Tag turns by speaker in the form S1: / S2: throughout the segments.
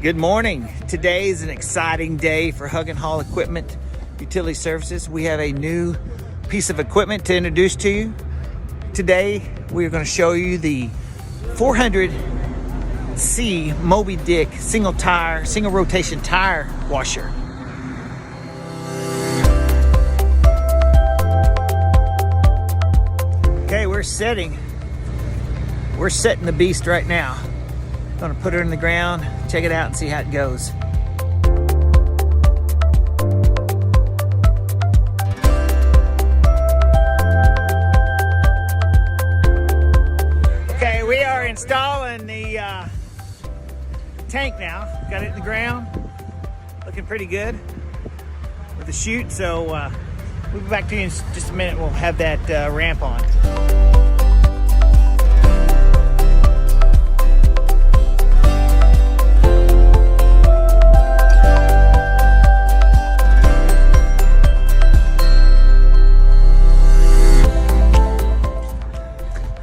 S1: Good morning. Today is an exciting day for Hug and Haul Equipment Utility Services. We have a new piece of equipment to introduce to you. Today we are going to show you the 400C MobyDick single rotation tire washer. Okay, we're setting the beast right now. Gonna put her in the ground, check it out and see how it goes. Okay, we are installing the tank now. Got it in the ground, looking pretty good with the chute. So we'll be back to you in just a minute. We'll have that ramp on.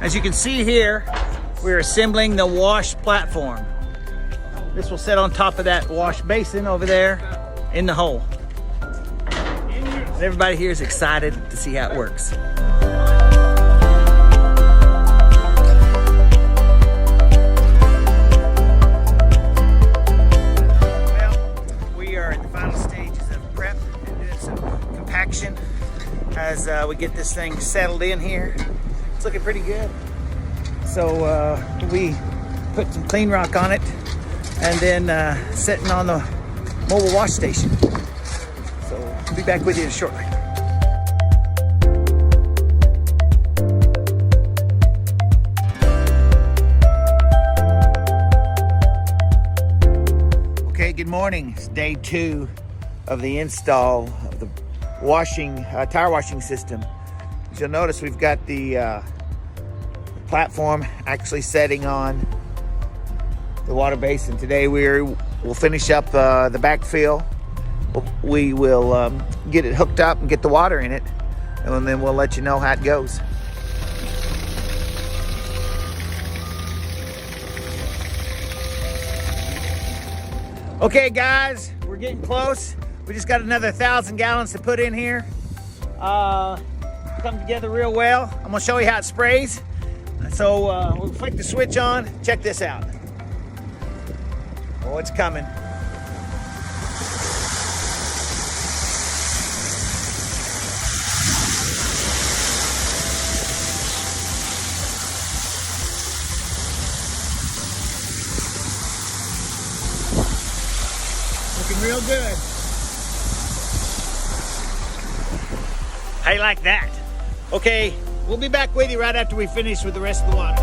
S1: As you can see here, we're assembling the wash platform. This will sit on top of that wash basin over there in the hole. And everybody here is excited to see how it works. Well, we are in the final stages of prep and doing some compaction as we get this thing settled in here. It's looking pretty good. So we put some clean rock on it and then sitting on the mobile wash station. So I'll be back with you shortly. Okay, good morning. It's day 2 of the install of the tire washing system. As you'll notice, we've got the platform actually setting on the water basin. Today we'll finish up the backfill. We will get it hooked up and get the water in it, and then we'll let you know how it goes. Okay guys, we're getting close. We just got another 1,000 gallons to put in here. Come together real well. I'm gonna show you how it sprays. So we'll flick the switch on. Check this out. Oh, it's coming. Looking real good. How you like that? Okay, we'll be back with you right after we finish with the rest of the water.